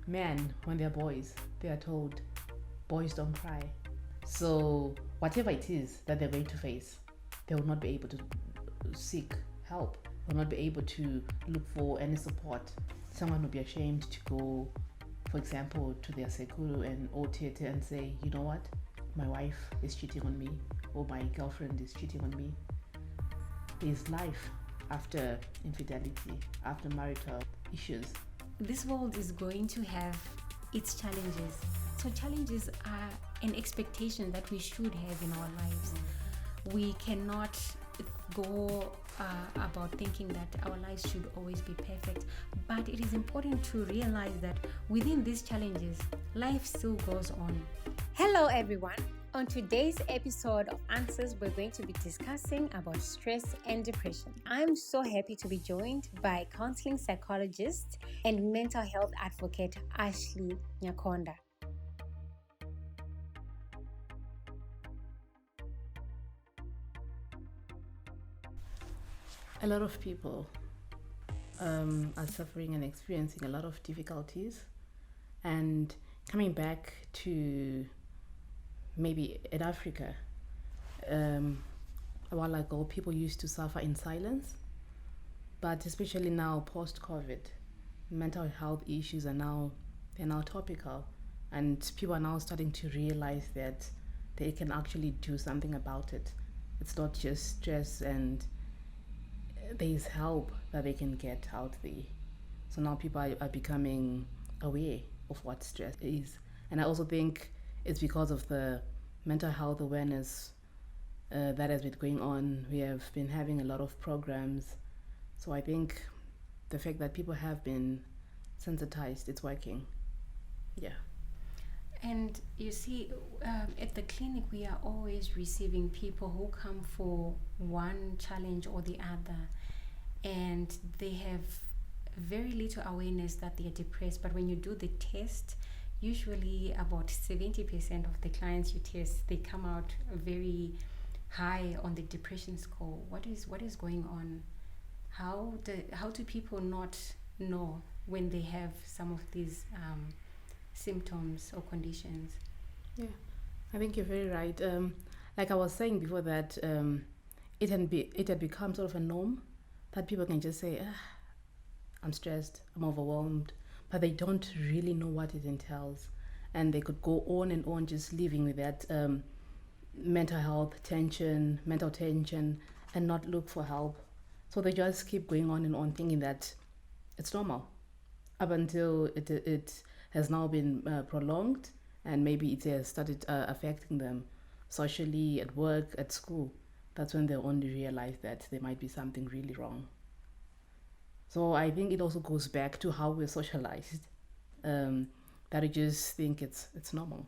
men, when they're boys, they are told, boys don't cry. So whatever it is that they're going to face, they will not be able to seek help, will not be able to look for any support. Someone will be ashamed to go, for example, to their sekulu and otete and say, you know what, my wife is cheating on me, or my girlfriend is cheating on me. There's life after infidelity, after marital issues. This world is going to have its challenges. So challenges are an expectation that we should have in our lives. We cannot go about thinking that our lives should always be perfect, but it is important to realize that within these challenges, life still goes on. Hello everyone. On today's episode of Answers, we're going to be discussing about stress and depression. I'm so happy to be joined by counseling psychologist and mental health advocate Ashley Nyakonda. A lot of people are suffering and experiencing a lot of difficulties, and coming back to maybe in Africa, a while ago people used to suffer in silence, but especially now post-COVID, mental health issues they're now topical, and people are now starting to realize that they can actually do something about it. It's not just stress, and there's help that they can get out there. So now people are becoming aware of what stress is, and I also think it's because of the mental health awareness that has been going on. We have been having a lot of programs. So I think the fact that people have been sensitized, it's working. Yeah. And you see, at the clinic, we are always receiving people who come for one challenge or the other, and they have very little awareness that they are depressed. But when you do the test, usually about 70% of the clients you test, they come out very high on the depression score. What is going on? How do people not know when they have some of these symptoms or conditions? Yeah, I think you're very right. Like I was saying before, that it had become sort of a norm that people can just say, I'm stressed, I'm overwhelmed, but they don't really know what it entails, and they could go on and on just living with that mental tension, and not look for help. So they just keep going on and on, thinking that it's normal, up until it has now been prolonged, and maybe it has started affecting them socially, at work, at school. That's when they only realize that there might be something really wrong. So I think it also goes back to how we're socialized, that we just think it's normal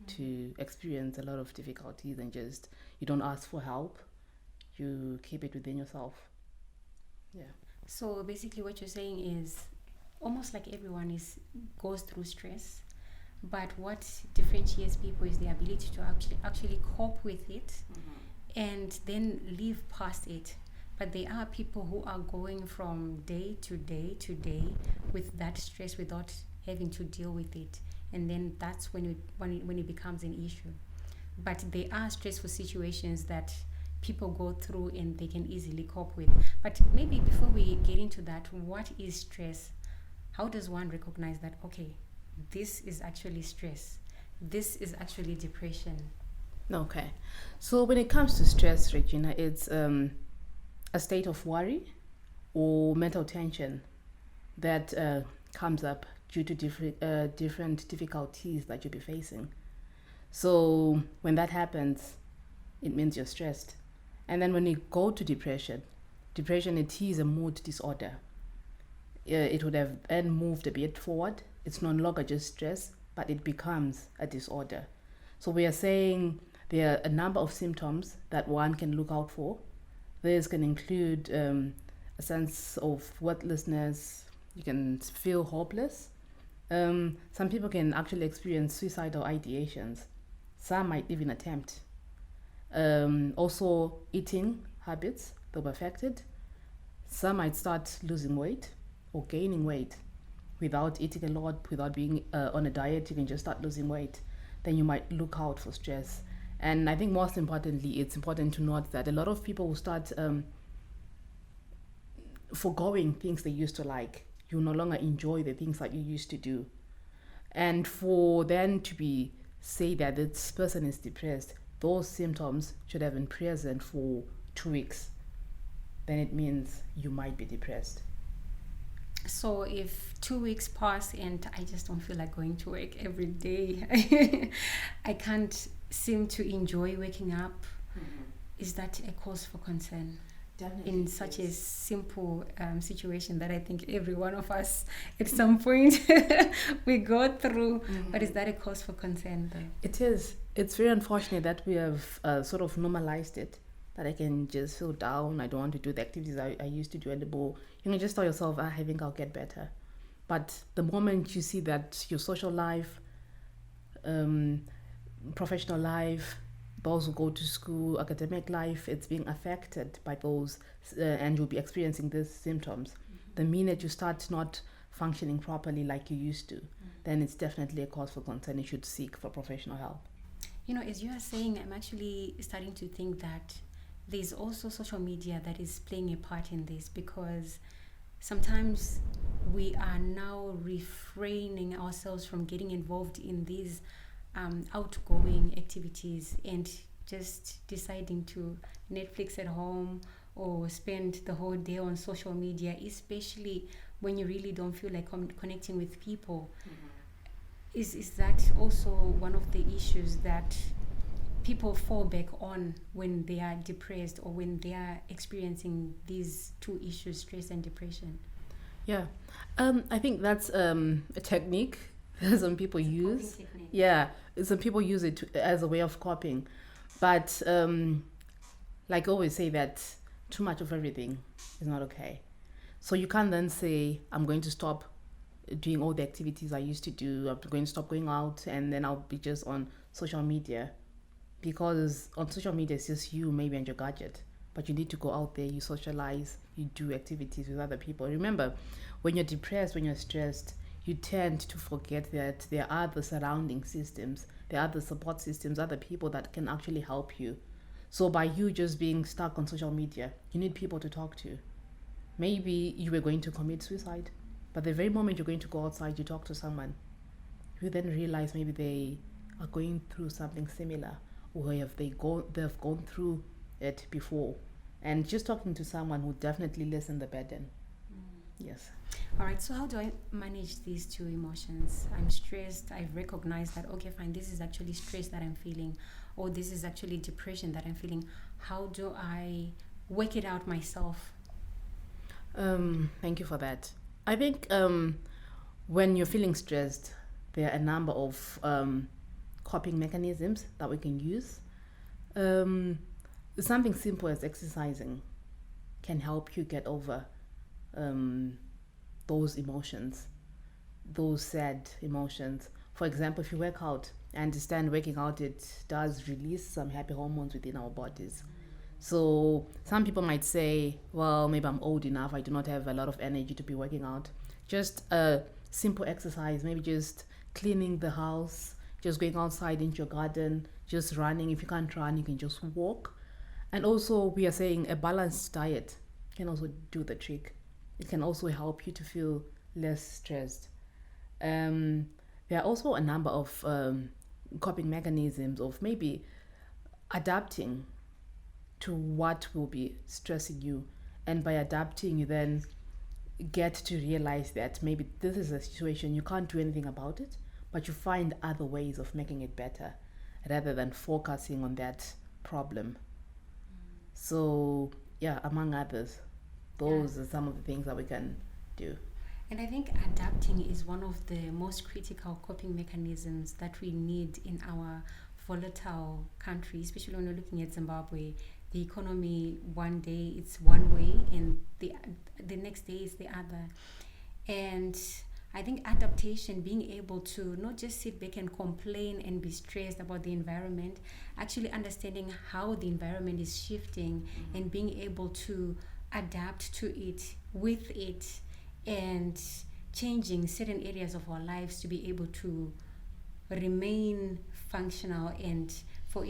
to experience a lot of difficulties, and just you don't ask for help, you keep it within yourself. Yeah. So basically what you're saying is almost like everyone goes through stress, but what differentiates people is the ability to actually cope with it, and then live past it. But there are people who are going from day to day to day with that stress without having to deal with it, and then that's when it becomes an issue. But there are stressful situations that people go through and they can easily cope with. But maybe before we get into that, what is stress? How does one recognize that, okay, this is actually stress, this is actually depression? Okay. So when it comes to stress, Regina, it's a state of worry or mental tension that comes up due to different difficulties that you'll be facing. So when that happens, it means you're stressed. And then when you go to depression, it is a mood disorder. It would have then moved a bit forward. It's no longer just stress, but it becomes a disorder. So we are saying there are a number of symptoms that one can look out for. This can include a sense of worthlessness. You can feel hopeless. Some people can actually experience suicidal ideations. Some might even attempt. Also, eating habits, they'll be affected. Some might start losing weight or gaining weight. without eating a lot, without being on a diet, you can just start losing weight. Then you might look out for stress. And I think most importantly, it's important to note that a lot of people will start foregoing things they used to like. You no longer enjoy the things that you used to do. And for then to be say that this person is depressed, those symptoms should have been present for 2 weeks. Then it means you might be depressed. So if 2 weeks pass and I just don't feel like going to work every day, I can't seem to enjoy waking up, is that a cause for concern? Definitely. In such a simple situation that I think every one of us at some point we go through. But is that a cause for concern though? It is. It's very unfortunate that we have sort of normalized it. That I can just feel down. I don't want to do the activities I used to do anymore. You can just tell yourself, I think I'll get better. But the moment you see that your social life, professional life, those who go to school, academic life, it's being affected by those, and you'll be experiencing these symptoms. The minute you start not functioning properly like you used to, then it's definitely a cause for concern. You should seek for professional help. You know, as you are saying, I'm actually starting to think that there's also social media that is playing a part in this, because sometimes we are now refraining ourselves from getting involved in these outgoing activities and just deciding to Netflix at home or spend the whole day on social media, especially when you really don't feel like connecting with people. Is that also one of the issues that people fall back on when they are depressed or when they are experiencing these two issues, stress and depression? Yeah, I think that's a technique that some people use. Technique. Yeah, some people use it as a way of coping, but like I always say, that too much of everything is not okay. So you can't then say, I'm going to stop doing all the activities I used to do. I'm going to stop going out, and then I'll be just on social media. Because on social media, it's just you, maybe, and your gadget. But you need to go out there, you socialize, you do activities with other people. Remember, when you're depressed, when you're stressed, you tend to forget that there are other surrounding systems, there are other support systems, other people that can actually help you. So by you just being stuck on social media, you need people to talk to. Maybe you were going to commit suicide, but the very moment you're going to go outside, you talk to someone, you then realize maybe they are going through something similar, or they've gone through it before. And just talking to someone will definitely lessen the burden. Yes. All right, so how do I manage these two emotions? I'm stressed. I've recognized that, okay, fine, this is actually stress that I'm feeling, or this is actually depression that I'm feeling. How do I work it out myself? Thank you for that. I think when you're feeling stressed, there are a number of coping mechanisms that we can use. Something simple as exercising can help you get over those emotions, those sad emotions. For example, if you work out, I understand working out, it does release some happy hormones within our bodies. So some people might say, well, maybe I'm old enough, I do not have a lot of energy to be working out. Just a simple exercise, maybe just cleaning the house, just going outside into your garden, just running. If you can't run, you can just walk. And also, we are saying a balanced diet can also do the trick. It can also help you to feel less stressed. There are also a number of coping mechanisms of maybe adapting to what will be stressing you. And by adapting, you then get to realize that maybe this is a situation, you can't do anything about it, but you find other ways of making it better rather than focusing on that problem. So, yeah, among others, those are some of the things that we can do. And I think adapting is one of the most critical coping mechanisms that we need in our volatile country, especially when we're looking at Zimbabwe. The economy, one day it's one way and the next day is the other. And I think adaptation, being able to not just sit back and complain and be stressed about the environment, actually understanding how the environment is shifting and being able to adapt to it, with it, and changing certain areas of our lives to be able to remain functional, and for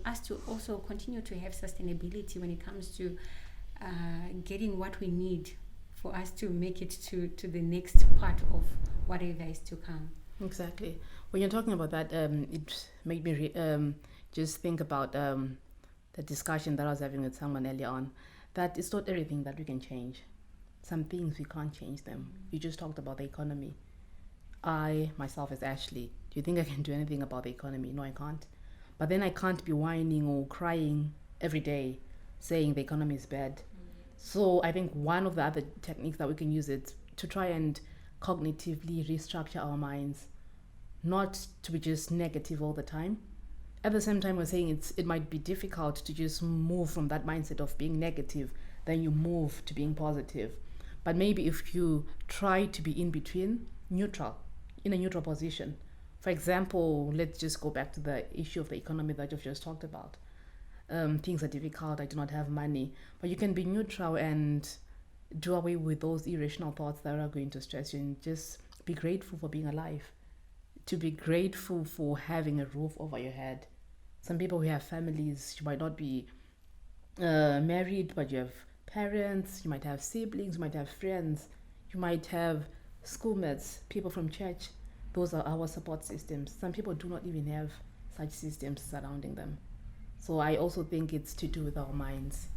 us to also continue to have sustainability when it comes to getting what we need for us to make it to the next part of whatever is to come. Exactly. When you're talking about that, it made me just think about the discussion that I was having with someone earlier on, that it's not everything that we can change. Some things we can't change them. You just talked about the economy. I, myself as Ashley, do you think I can do anything about the economy? No, I can't. But then I can't be whining or crying every day saying the economy is bad. So I think one of the other techniques that we can use is to try and cognitively restructure our minds, not to be just negative all the time. At the same time, we're saying it might be difficult to just move from that mindset of being negative, then you move to being positive. But maybe if you try to be in between, neutral, in a neutral position. For example, let's just go back to the issue of the economy that you've just talked about. Things are difficult, I do not have money. But you can be neutral and do away with those irrational thoughts that are going to stress you, and just be grateful for being alive. To be grateful for having a roof over your head. Some people who have families, you might not be married, but you have parents, you might have siblings, you might have friends, you might have schoolmates, people from church. Those are our support systems. Some people do not even have such systems surrounding them. So I also think it's to do with our minds.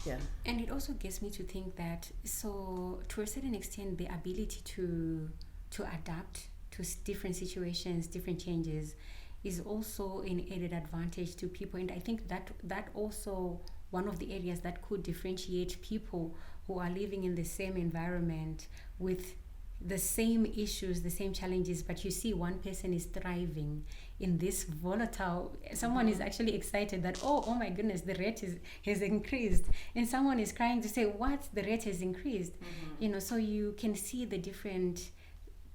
Yeah. And it also gets me to think that, so to a certain extent, the ability to adapt to different situations, different changes, is also an added advantage to people. And I think that also one of the areas that could differentiate people who are living in the same environment with the same issues, the same challenges, but you see one person is thriving in this volatile, someone is actually excited that, oh my goodness, the rate has increased, and someone is crying to say, what, the rate has increased. So you can see the different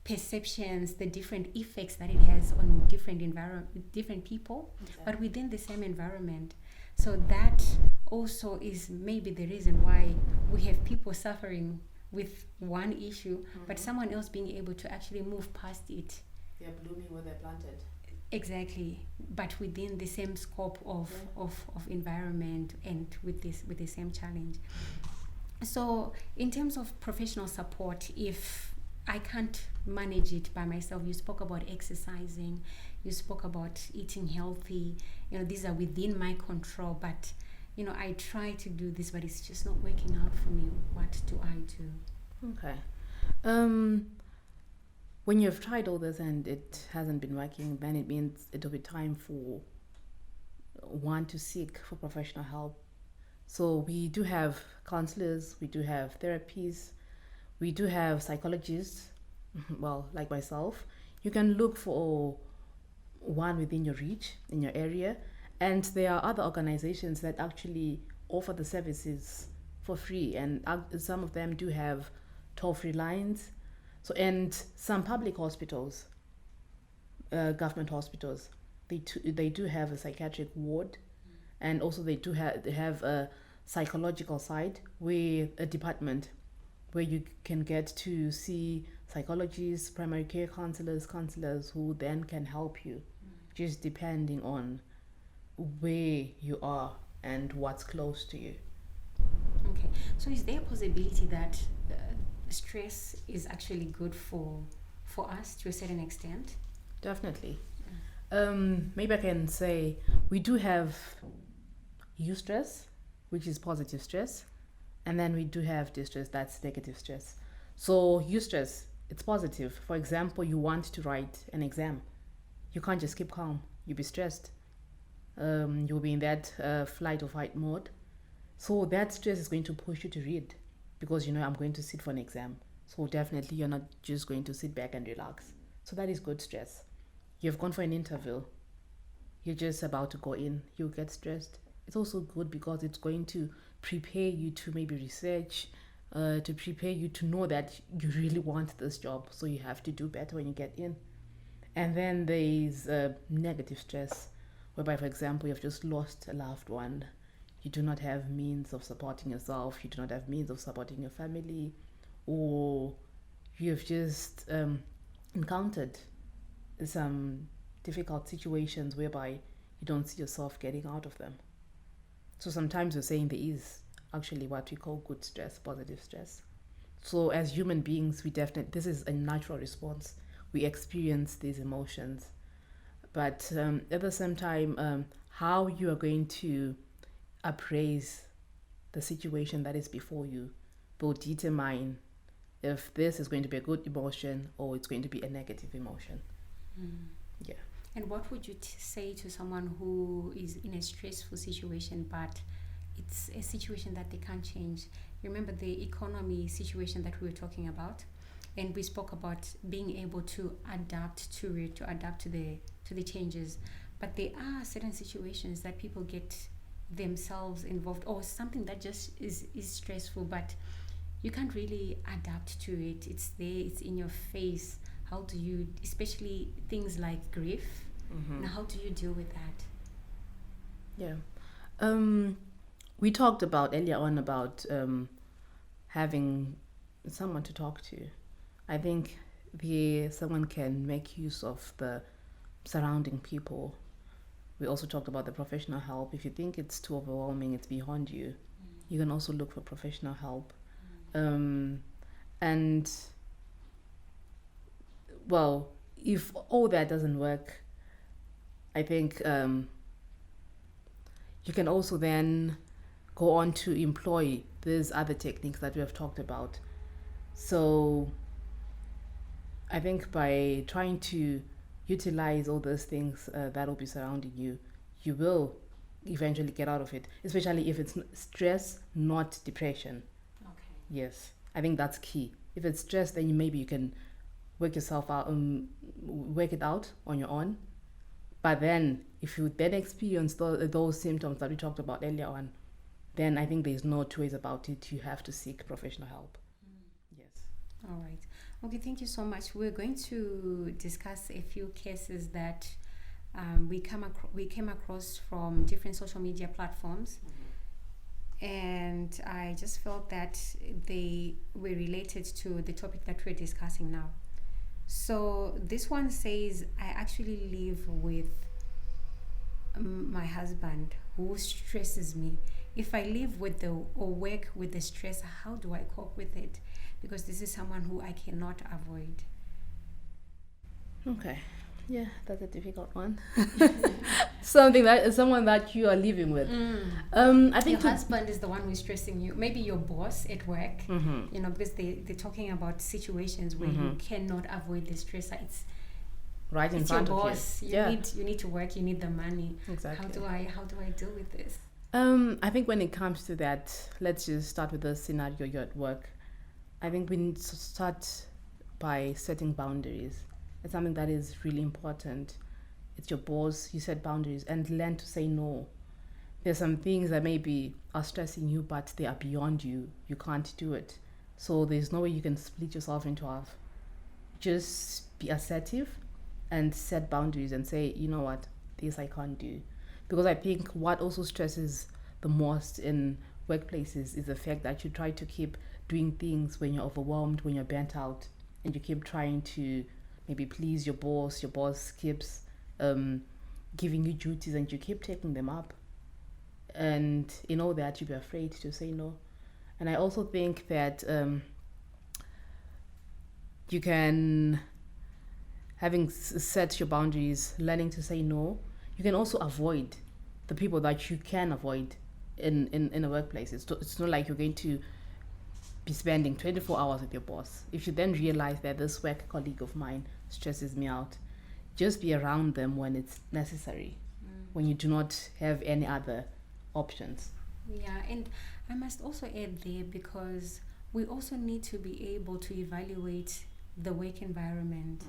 perceptions, the different effects that it has on different people, exactly, but within the same environment. So that also is maybe the reason why we have people suffering with one issue, but someone else being able to actually move past it. They're blooming where they're planted. Exactly, but within the same scope of environment and with the same challenge. So in terms of professional support, if I can't manage it by myself, you spoke about exercising, you spoke about eating healthy, these are within my control, but I try to do this, but it's just not working out for me. What do I do? Okay. When you've tried all this and it hasn't been working, then it means it'll be time for one to seek for professional help. So we do have counselors, we do have therapies, we do have psychologists, well, like myself. You can look for one within your reach, in your area, and there are other organizations that actually offer the services for free, and some of them do have toll-free lines. So, and some public hospitals, government hospitals, they do have a psychiatric ward, and also they have a psychological side with a department where you can get to see psychologists, primary care counselors who then can help you, just depending on where you are and what's close to you. Okay, so is there a possibility that stress is actually good for us to a certain extent? Definitely. Maybe I can say we do have eustress, which is positive stress, and then we do have distress, that's negative stress. So eustress, it's positive. For example, you want to write an exam. You can't just keep calm. You'll be stressed. You'll be in that flight or fight mode. So that stress is going to push you to read, because I'm going to sit for an exam. So definitely you're not just going to sit back and relax. So that is good stress. You've gone for an interview. You're just about to go in. You'll get stressed. It's also good because it's going to prepare you to maybe research, to prepare you to know that you really want this job. So you have to do better when you get in. And then there's negative stress, whereby, for example, you've just lost a loved one. You do not have means of supporting yourself. You do not have means of supporting your family, or you've just encountered some difficult situations whereby you don't see yourself getting out of them. So sometimes we're saying there is actually what we call good stress, positive stress. So as human beings, this is a natural response. We experience these emotions. But at the same time, how you are going to appraise the situation that is before you will determine if this is going to be a good emotion or it's going to be a negative emotion. Yeah. And what would you say to someone who is in a stressful situation, but it's a situation that they can't change? You remember the economy situation that we were talking about, and we spoke about being able to adapt to it, to adapt to the changes. But there are certain situations that people get themselves involved, or something that just is stressful, but you can't really adapt to it. It's there, it's in your face. How do you, especially things like grief, now how do you deal with that? Yeah. We talked about earlier on about having someone to talk to. I think someone can make use of the surrounding people. We also talked about the professional help. If you think it's too overwhelming, it's beyond you, you can also look for professional help. And well, if all that doesn't work, I think you can also then go on to employ these other techniques that we have talked about. So I think by trying to utilize all those things that will be surrounding you, you will eventually get out of it, especially if it's stress, not depression. Okay. Yes, I think that's key. If it's stress, then maybe you can work yourself out, work it out on your own. But then, if you then experience those symptoms that we talked about earlier on, then I think there's no two ways about it. You have to seek professional help. Yes. All right. Okay, thank you so much. We're going to discuss a few cases that we came across from different social media platforms. And I just felt that they were related to the topic that we're discussing now. So this one says, I actually live with my husband who stresses me. If I live with or work with the stress, how do I cope with it? Because this is someone who I cannot avoid. Okay. Yeah, that's a difficult one. Someone that you are living with. I think your husband is the one who's stressing you. Maybe your boss at work. You know, because they're talking about situations where you cannot avoid the stress. It's right in front your of boss. you. You need to work. You need the money. Exactly. How do I deal with this? I think when it comes to that, let's just start with the scenario you're at work. I think we need to start by setting boundaries. It's something that is really important. It's your boss, you set boundaries and learn to say no. There's some things that maybe are stressing you, but they are beyond you. You can't do it. So there's no way you can split yourself into half. Just be assertive and set boundaries and say, you know what, this I can't do. Because I think what also stresses the most in workplaces is the fact that you try to keep doing things when you're overwhelmed, when you're burnt out, and you keep trying to maybe please your boss. Your boss keeps giving you duties and you keep taking them up. And in all that, you be afraid to say no. And I also think that you can, having set your boundaries, learning to say no, you can also avoid the people that you can avoid in a workplace. It's not like you're going to be spending 24 hours with your boss. If you then realize that this work colleague of mine stresses me out, just be around them when it's necessary, when you do not have any other options. Yeah, and I must also add there, because we also need to be able to evaluate the work environment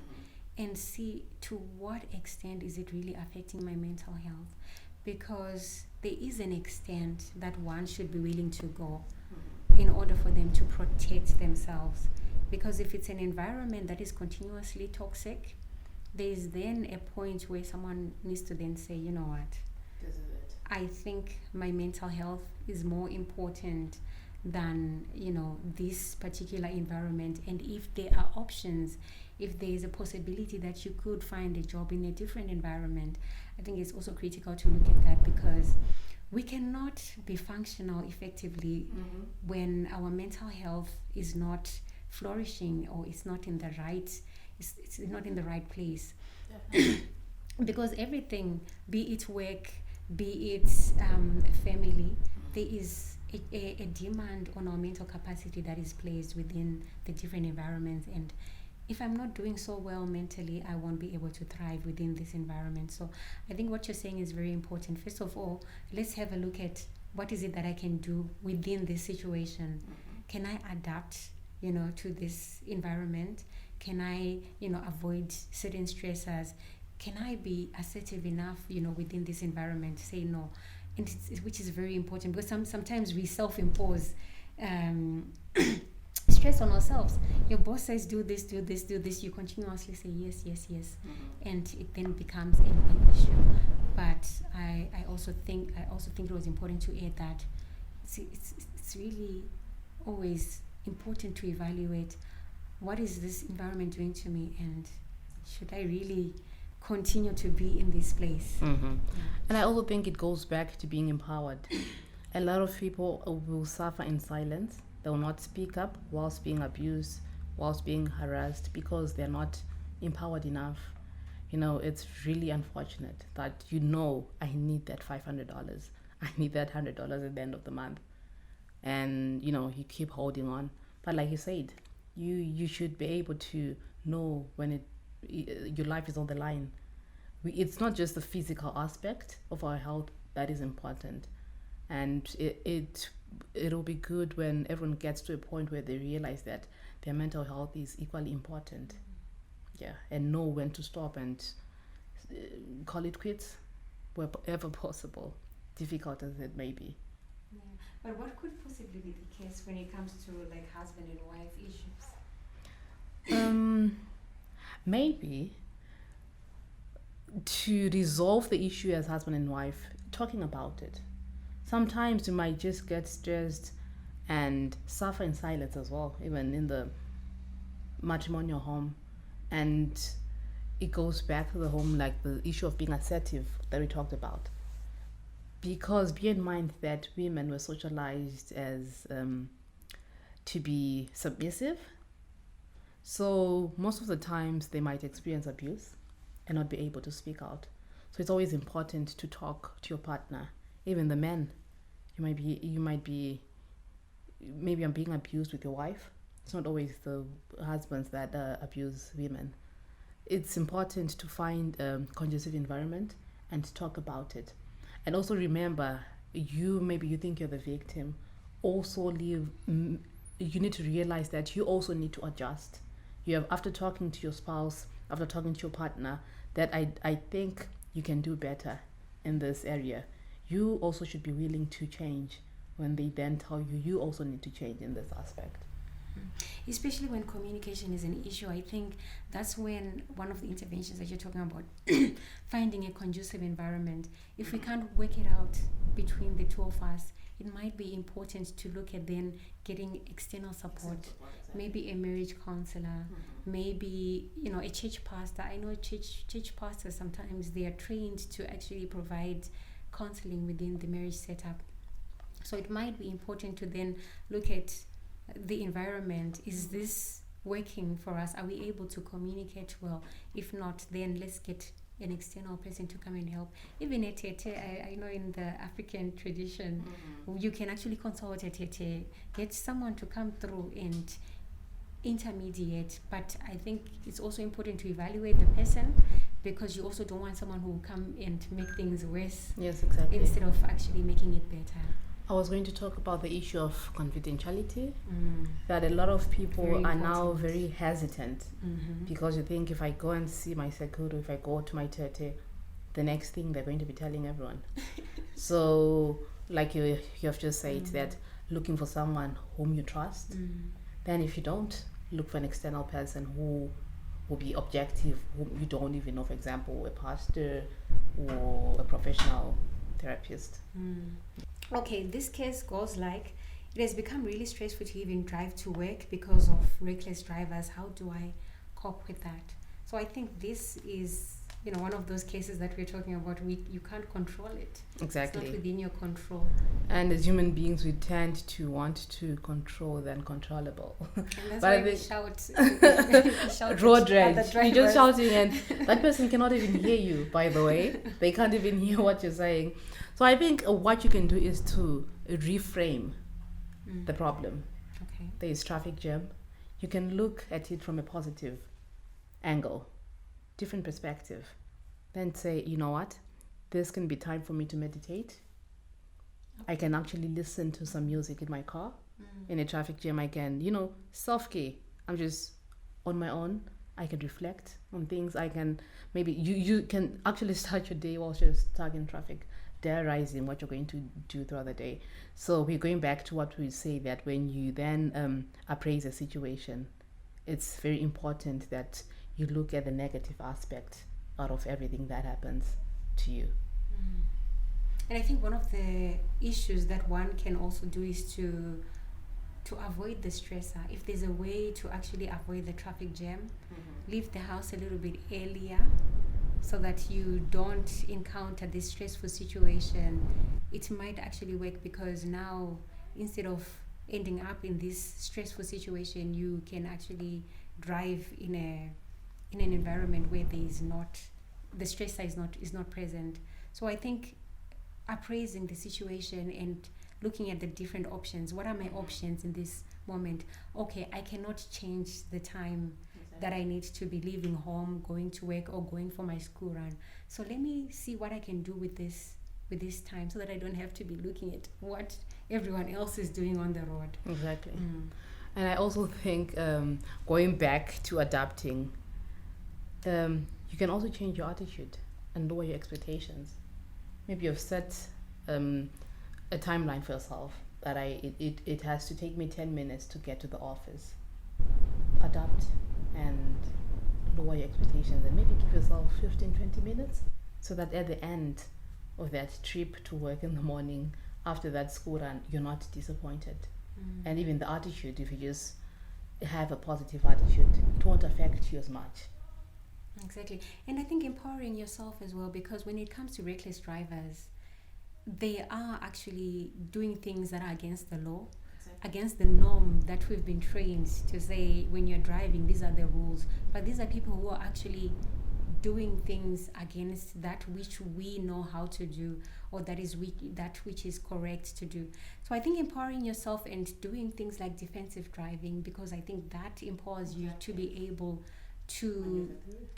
and see to what extent is it really affecting my mental health, because there is an extent that one should be willing to go in order for them to protect themselves. Because if it's an environment that is continuously toxic, there's then a point where someone needs to then say, you know what, This is it. I think my mental health is more important than this particular environment. And if there are options, if there is a possibility that you could find a job in a different environment, I think it's also critical to look at that, because we cannot be functional effectively when our mental health is not flourishing, or it's not in the right it's not in the right place. Because everything, be it work, be it family, there is a demand on our mental capacity that is placed within the different environments. And if I'm not doing so well mentally, I won't be able to thrive within this environment. So I think what you're saying is very important. First of all, let's have a look at what is it that I can do within this situation. Can I adapt, to this environment? Can I, avoid certain stressors? Can I be assertive enough, within this environment to say no? And which is very important, because sometimes we self-impose stress on ourselves. Your boss says do this, do this, do this. You continuously say yes, yes, yes, and it then becomes an issue. But I also think it was important to add that it's really always important to evaluate, what is this environment doing to me, and should I really continue to be in this place? And I also think it goes back to being empowered. A lot of people will suffer in silence. They will not speak up whilst being abused, whilst being harassed, because they're not empowered enough. It's really unfortunate that I need that $500. I need that $100 at the end of the month. And, you keep holding on. But like you said, you should be able to know when your life is on the line. It's not just the physical aspect of our health that is important. And it'll be good when everyone gets to a point where they realize that their mental health is equally important. Yeah, and know when to stop and call it quits wherever possible, difficult as it may be. Yeah. But what could possibly be the case when it comes to like husband and wife issues? Maybe to resolve the issue as husband and wife, talking about it. Sometimes you might just get stressed and suffer in silence as well, even in the matrimonial home. And it goes back to the home, like the issue of being assertive that we talked about. Because bear in mind that women were socialized as to be submissive. So most of the times they might experience abuse and not be able to speak out. So it's always important to talk to your partner. Even the men, you might be maybe I'm being abused with your wife. It's not always the husbands that abuse women. It's important to find a conducive environment and to talk about it. And also remember, you think you're the victim. Also you need to realize that you also need to adjust. After talking to your spouse, after talking to your partner, that I think you can do better in this area. You also should be willing to change when they then tell you also need to change in this aspect. Especially when communication is an issue, I think that's when one of the interventions that you're talking about, finding a conducive environment. If we can't work it out between the two of us, it might be important to look at then getting external support. Maybe a marriage counselor, maybe a church pastor. I know church pastors, sometimes they are trained to actually provide counseling within the marriage setup. So it might be important to then look at the environment. Is this working for us? Are we able to communicate well? If not, then let's get an external person to come and help. Even a tete, I know in the African tradition, you can actually consult a tete, get someone to come through and intermediate. But I think it's also important to evaluate the person, because you also don't want someone who will come and make things worse. Yes, exactly. Instead of actually making it better. I was going to talk about the issue of confidentiality, that a lot of people are now very hesitant, because you think, if I go and see my sekuru, if I go to my tete, the next thing they're going to be telling everyone. So like you have just said, that looking for someone whom you trust, then if you don't, look for an external person who will be objective, whom you don't even know, for example, a pastor or a professional therapist. Okay, this case goes like, it has become really stressful to even drive to work because of reckless drivers. How do I cope with that? So I think this is, one of those cases that we're talking about. You can't control it. Exactly. It's not within your control. And as human beings, we tend to want to control the uncontrollable. And that's But why we shout. road at rage. other You're just drivers. shouting, and that person cannot even hear you. By the way, they can't even hear what you're saying. So I think what you can do is to reframe the problem. Okay. There is traffic jam. You can look at it from a positive angle, different perspective. Then say, you know what? This can be time for me to meditate. I can actually listen to some music in my car. In a traffic jam, I can, self-care. I'm just on my own. I can reflect on things. I can, maybe you can actually start your day while you're stuck in traffic, diarizing what you're going to do throughout the day. So we're going back to what we say, that when you then appraise a situation, it's very important that you look at the negative aspect out of everything that happens to you. And I think one of the issues that one can also do is to avoid the stressor. If there's a way to actually avoid the traffic jam, leave the house a little bit earlier so that you don't encounter this stressful situation, it might actually work, because now instead of ending up in this stressful situation, you can actually drive in an environment where the stressor is not present. So I think appraising the situation and looking at the different options. What are my options in this moment? Okay, I cannot change the time that I need to be leaving home, going to work, or going for my school run. So let me see what I can do with this time, so that I don't have to be looking at what everyone else is doing on the road. Exactly. And I also think going back to adapting, you can also change your attitude and lower your expectations. Maybe you've set a timeline for yourself that it has to take me 10 minutes to get to the office. Adapt and lower your expectations, and maybe give yourself 15-20 minutes, so that at the end of that trip to work in the morning, after that school run, you're not disappointed. And even the attitude, if you just have a positive attitude, it won't affect you as much. Exactly. And I think empowering yourself as well, because when it comes to reckless drivers, they are actually doing things that are against the law, against the norm that we've been trained to say when you're driving, these are the rules. But these are people who are actually doing things against that which we know how to do, or that which is correct to do. So I think empowering yourself and doing things like defensive driving, because I think that empowers you to be able to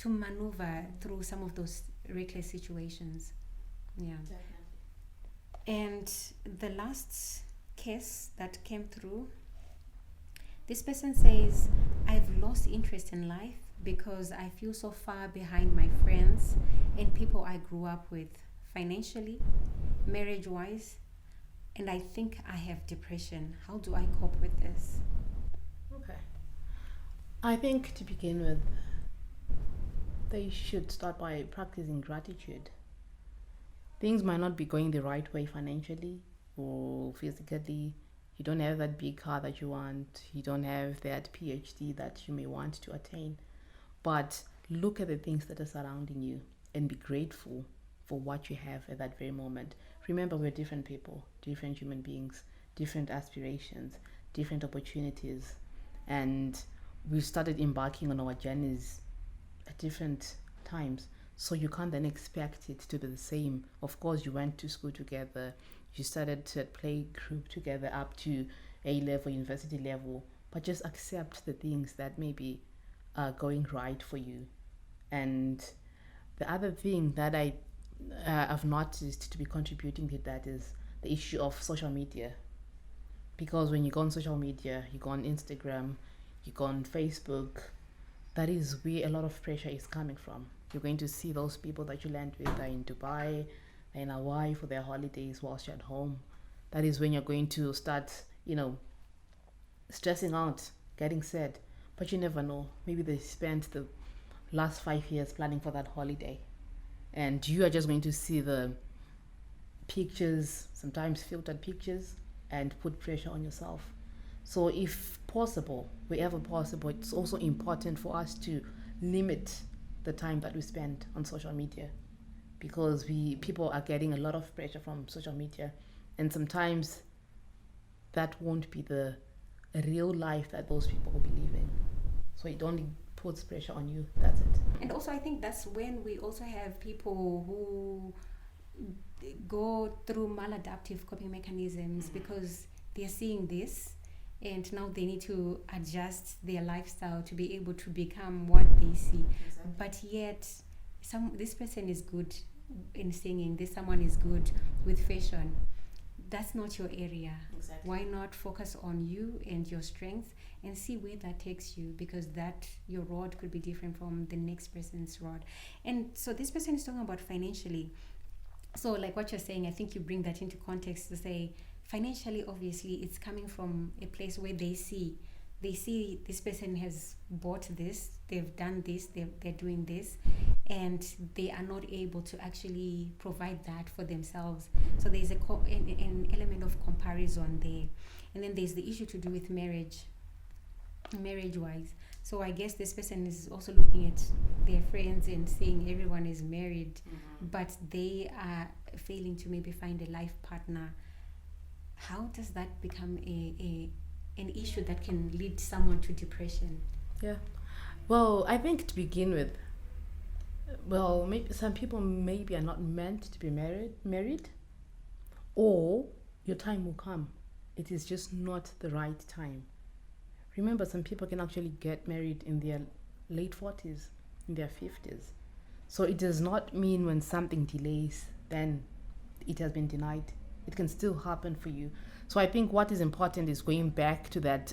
maneuver through some of those reckless situations. Yeah. And the last case that came through, this person says, I've lost interest in life because I feel so far behind my friends and people I grew up with, financially, marriage-wise, and I think I have depression. How do I cope with this? Okay. I think to begin with, they should start by practicing gratitude. Things might not be going the right way financially or physically. You don't have that big car that you want. You don't have that PhD that you may want to attain. But look at the things that are surrounding you and be grateful for what you have at that very moment. Remember, we're different people, different human beings, different aspirations, different opportunities. And we started embarking on our journeys at different times. So you can't then expect it to be the same. Of course, you went to school together. You started to play group together up to A-level, university level. But just accept the things that maybe are going right for you. And the other thing that I've noticed to be contributing to that is the issue of social media. Because when you go on social media, you go on Instagram, you go on Facebook, that is where a lot of pressure is coming from. You're going to see those people that you land with are in Dubai, are in Hawaii for their holidays whilst you're at home. That is when you're going to start, stressing out, getting sad. But you never know. Maybe they spent the last 5 years planning for that holiday. And you are just going to see the pictures, sometimes filtered pictures, and put pressure on yourself. So if possible, wherever possible, it's also important for us to limit the time that we spend on social media, because people are getting a lot of pressure from social media, and sometimes that won't be the real life that those people will be living. So it only puts pressure on you. That's it. And also, I think that's when we also have people who go through maladaptive coping mechanisms because they're seeing this and now they need to adjust their lifestyle to be able to become what they see. Exactly. But yet, this person is good in singing, this someone is good with fashion. That's not your area. Exactly. Why not focus on you and your strengths and see where that takes you, because that your road could be different from the next person's road. And so this person is talking about financially. So like what you're saying, I think you bring that into context to say financially, obviously it's coming from a place where they see this person has bought this, they've done this, they're doing this, and they are not able to actually provide that for themselves. So there's an element of comparison there. And then there's the issue to do with marriage wise. So I guess this person is also looking at their friends and seeing everyone is married, but they are failing to maybe find a life partner. How does that become an issue that can lead someone to depression? Yeah. Well, I think to begin with, maybe some people maybe are not meant to be married, or your time will come. It is just not the right time. Remember, some people can actually get married in their late 40s, in their 50s. So it does not mean when something delays, then it has been denied. It can still happen for you. So I think what is important is going back to that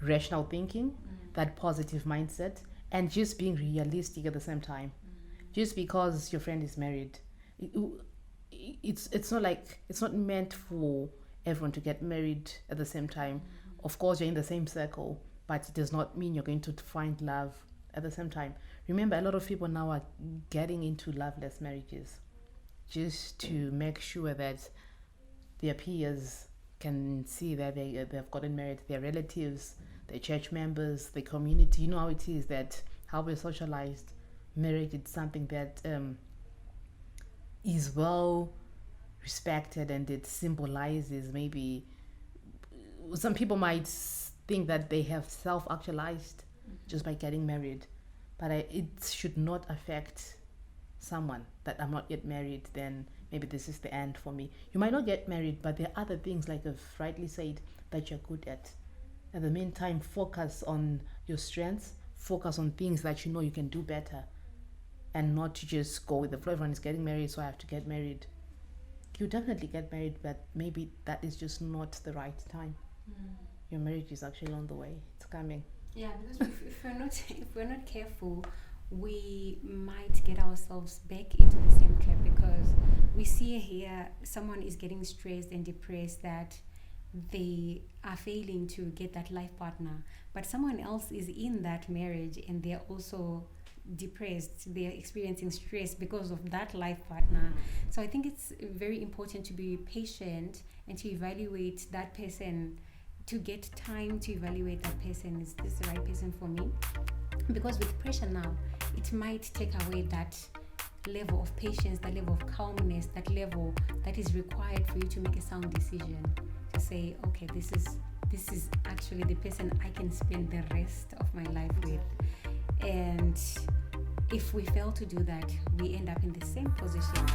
rational thinking, that positive mindset, and just being realistic at the same time. Just because your friend is married, it's not meant for everyone to get married at the same time. Of course, you're in the same circle, but it does not mean you're going to find love at the same time. Remember, a lot of people now are getting into loveless marriages just to make sure that their peers can see that they've gotten married, their relatives, their church members, the community. You know how it is, that how we're socialized. Marriage is something that is well respected, and it symbolizes, maybe some people might think that they have self-actualized just by getting married, but it should not affect someone that I'm not yet married, then maybe this is the end for me. You might not get married, but there are other things, like I've rightly said, that you're good at. In the meantime, focus on your strengths, focus on things that you know you can do better, and not to just go with the flow. Everyone is getting married, so I have to get married. You definitely get married, but maybe that is just not the right time. Your marriage is actually on the way. It's coming. Yeah, because if we're not careful, we might get ourselves back into the same trap, because we see here someone is getting stressed and depressed that they are failing to get that life partner, but someone else is in that marriage and they're also depressed, they're experiencing stress because of that life partner. So I think it's very important to be patient and to evaluate that person, to get time to evaluate that person. Is this the right person for me? Because with pressure now, it might take away that level of patience, that level of calmness, that level that is required for you to make a sound decision, to say, okay, this is actually the person I can spend the rest of my life with. And if we fail to do that, we end up in the same position.